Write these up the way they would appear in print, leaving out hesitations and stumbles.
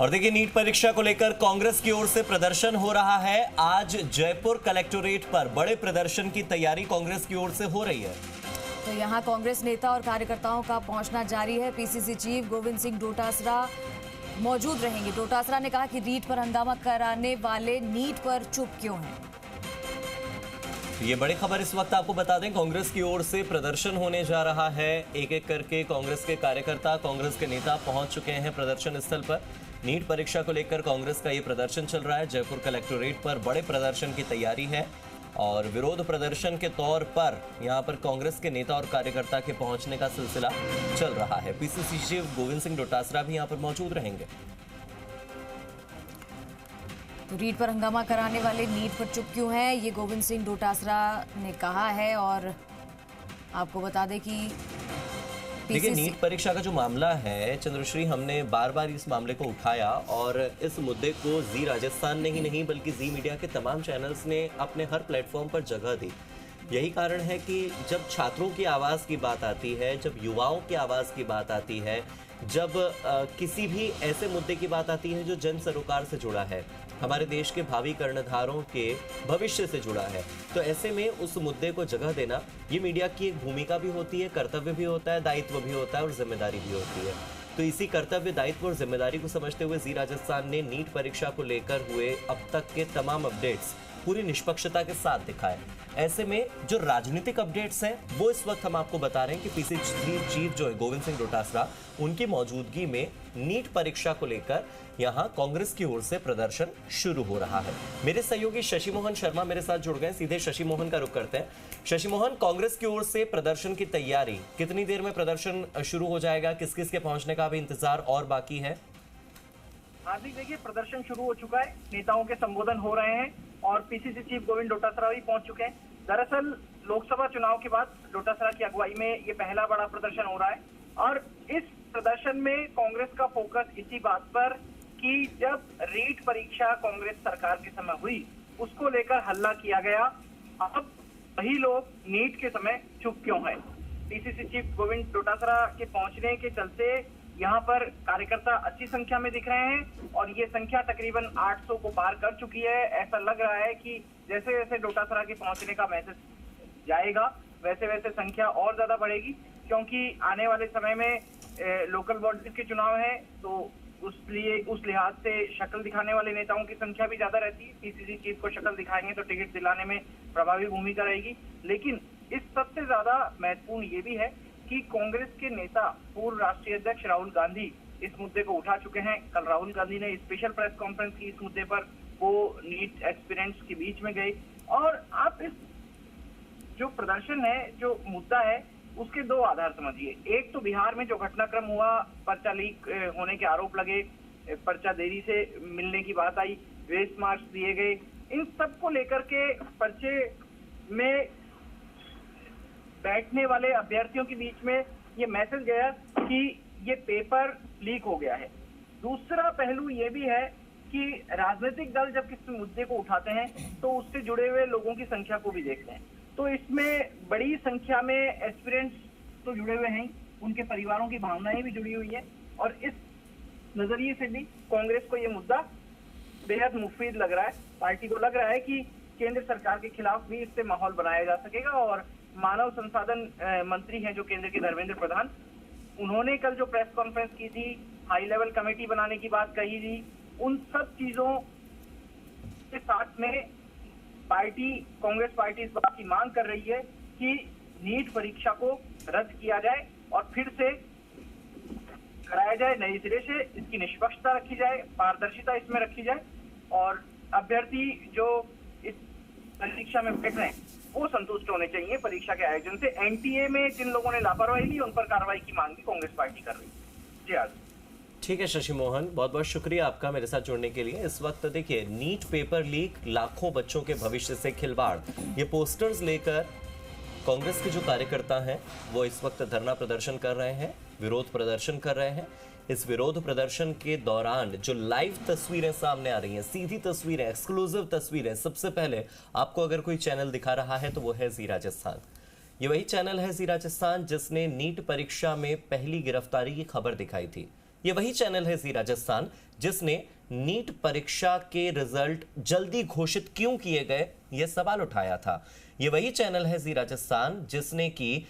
और देखिए, नीट परीक्षा को लेकर कांग्रेस की ओर से प्रदर्शन हो रहा है। आज जयपुर कलेक्टोरेट पर बड़े प्रदर्शन की तैयारी कांग्रेस की ओर से हो रही है। तो यहां कांग्रेस नेता और कार्यकर्ताओं का पहुंचना जारी है। पीसीसी चीफ गोविंद सिंह डोटासरा मौजूद रहेंगे। डोटासरा ने कहा कि नीट पर हंगामा कराने वाले नीट पर चुप क्यों हैं। ये बड़ी खबर इस वक्त आपको बता दें, कांग्रेस की ओर से प्रदर्शन होने जा रहा है। एक एक करके कांग्रेस के कार्यकर्ता, कांग्रेस के नेता पहुंच चुके हैं प्रदर्शन स्थल पर। नीट परीक्षा को लेकर कांग्रेस का ये प्रदर्शन चल रहा है। जयपुर कलेक्टोरेट पर बड़े प्रदर्शन की तैयारी है और विरोध प्रदर्शन के तौर पर यहां पर कांग्रेस के नेता और कार्यकर्ता के पहुंचने का सिलसिला चल रहा है। पीसीसी चीफ गोविंद सिंह डोटासरा भी यहां पर मौजूद रहेंगे। तो नीट पर हंगामा कराने वाले नीट पर चुप क्यों हैं, ये गोविंद सिंह डोटासरा ने कहा है। और आपको बता दें कि देखिए, नीट परीक्षा का जो मामला है चंद्रश्री, हमने बार बार इस मामले को उठाया और इस मुद्दे को जी राजस्थान ने ही नहीं बल्कि जी मीडिया के तमाम चैनल्स ने अपने हर प्लेटफॉर्म पर जगह दी। यही कारण है कि जब छात्रों की आवाज़ की बात आती है, जब युवाओं की आवाज़ की बात आती है, जब किसी भी ऐसे मुद्दे की बात आती है जो जन सरोकार से जुड़ा है, हमारे देश के भावी कर्णधारों के भविष्य से जुड़ा है, तो ऐसे में उस मुद्दे को जगह देना ये मीडिया की एक भूमिका भी होती है, कर्तव्य भी होता है, दायित्व भी होता है और जिम्मेदारी भी होती है। तो इसी कर्तव्य, दायित्व और जिम्मेदारी को समझते हुए जी राजस्थान ने नीट परीक्षा को लेकर हुए अब तक के तमाम अपडेट्स पूरी निष्पक्षता के साथ दिखाए। ऐसे में जो राजनीतिक अपडेट्स हैं वो इस वक्त हम आपको बता रहे हैं कि पीसीसी चीफ जो है गोविंद सिंह डोटासरा, उनकी मौजूदगी में नीट परीक्षा को लेकर यहां कांग्रेस की ओर से प्रदर्शन शुरू हो रहा है। मेरे सहयोगी शशि मोहन शर्मा मेरे साथ जुड़ गए। सीधे शशि मोहन का रुख करते हैं। शशि मोहन, कांग्रेस की ओर से प्रदर्शन की तैयारी, कितनी देर में प्रदर्शन शुरू हो जाएगा? किस किस के पहुंचने का भी इंतजार और बाकी है? हार्दिक, देखिए, प्रदर्शन शुरू हो चुका है, नेताओं के संबोधन हो रहे हैं और पीसीसी चीफ गोविंद डोटासरा भी पहुंच चुके हैं। दरअसल लोकसभा चुनाव के बाद डोटासरा की अगुवाई में ये पहला बड़ा प्रदर्शन हो रहा है और इस प्रदर्शन में कांग्रेस का फोकस इसी बात पर कि जब नीट परीक्षा कांग्रेस सरकार के समय हुई उसको लेकर हल्ला किया गया, अब वही लोग नीट के समय चुप क्यों हैं। पीसीसी चीफ गोविंद डोटासरा के पहुंचने के चलते यहाँ पर कार्यकर्ता अच्छी संख्या में दिख रहे हैं और ये संख्या तकरीबन 800 को पार कर चुकी है। ऐसा लग रहा है कि जैसे जैसे डोटासरा के पहुंचने का मैसेज जाएगा वैसे वैसे संख्या और ज्यादा बढ़ेगी, क्योंकि आने वाले समय में लोकल बॉडीज के चुनाव है, तो उस लिहाज से शक्ल दिखाने वाले नेताओं की संख्या भी ज्यादा रहती है। पीसीसी चीफ को शक्ल दिखाएंगे तो टिकट दिलाने में प्रभावी भूमिका रहेगी। लेकिन इस सबसे ज्यादा महत्वपूर्ण ये भी है कि कांग्रेस के नेता पूर्व राष्ट्रीय अध्यक्ष राहुल गांधी इस मुद्दे को उठा चुके हैं। कल राहुल गांधी ने स्पेशल प्रेस कॉन्फ्रेंस की इस मुद्दे पर, वो नीट एस्पिरेंट्स के बीच में गए। और आप इस जो प्रदर्शन है, जो मुद्दा है, उसके दो आधार समझिए। एक तो बिहार में जो घटनाक्रम हुआ, पर्चा लीक होने के आरोप लगे, पर्चा देरी से मिलने की बात आई, वेस्ट मार्क्स दिए गए, इन सब को लेकर के पर्चे में बैठने वाले अभ्यर्थियों के बीच में ये मैसेज गया कि ये पेपर लीक हो गया है। दूसरा पहलू ये भी है कि राजनीतिक दल जब किसी मुद्दे को उठाते हैं तो उससे जुड़े हुए लोगों की संख्या को भी देखते हैं। तो इसमें बड़ी संख्या में एस्पिरेंट्स तो जुड़े हुए हैं, उनके परिवारों की भावनाएं भी जुड़ी हुई है और इस नजरिए से भी कांग्रेस को ये मुद्दा बेहद मुफीद लग रहा है। पार्टी को लग रहा है कि केंद्र सरकार के खिलाफ भी इससे माहौल बनाया जा सकेगा। और मानव संसाधन मंत्री हैं जो केंद्र के धर्मेंद्र प्रधान, उन्होंने कल जो प्रेस कॉन्फ्रेंस की थी, हाई लेवल कमेटी बनाने की बात कही थी, उन सब चीजों के साथ में कांग्रेस पार्टी इस बात की मांग कर रही है कि नीट परीक्षा को रद्द किया जाए और फिर से कराया जाए नए सिरे से, इसकी निष्पक्षता रखी जाए, पारदर्शिता इसमें रखी जाए और अभ्यर्थी जो इस परीक्षा में बैठ रहे हैं वो संतुष्ट होने चाहिए परीक्षा के आयोजन से। एनटीए में जिन लोगों ने लापरवाही ली उन पर कार्रवाई की मांग भी कांग्रेस पार्टी कर रही है। जी आज ठीक है शशि मोहन, बहुत बहुत शुक्रिया आपका मेरे साथ जुड़ने के लिए। इस वक्त देखिए, नीट पेपर लीक, लाखों बच्चों के भविष्य से खिलवाड़, ये पोस्टर्स लेकर कांग्रेस के जो कार्यकर्ता हैं वो इस वक्त धरना प्रदर्शन कर रहे हैं, विरोध प्रदर्शन कर रहे हैं। इस विरोध प्रदर्शन के दौरान जो लाइव तस्वीरें सामने आ रही हैं, सीधी तस्वीरें, एक्सक्लूसिव तस्वीरें, सबसे पहले आपको अगर कोई चैनल दिखा रहा है तो वो है जी राजस्थान। ये वही चैनल है जी राजस्थान जिसने नीट परीक्षा में पहली गिरफ्तारी की खबर दिखाई थी। ये वही चैनल है जी राजस्थान जिसने नीट परीक्षा के रिजल्ट जल्दी घोषित क्यों किए गए ये सवाल उठाया था। ये वही चैनल है जी राजस्थान जिसने की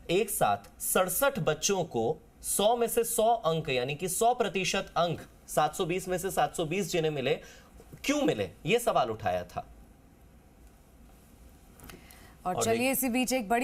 एक साथ 67 बच्चों को 100 में से 100 अंक यानी कि 100% अंक 720 में से 720 जिन्हें मिले क्यों मिले ये सवाल उठाया था। और चलिए इसी बीच एक बड़ी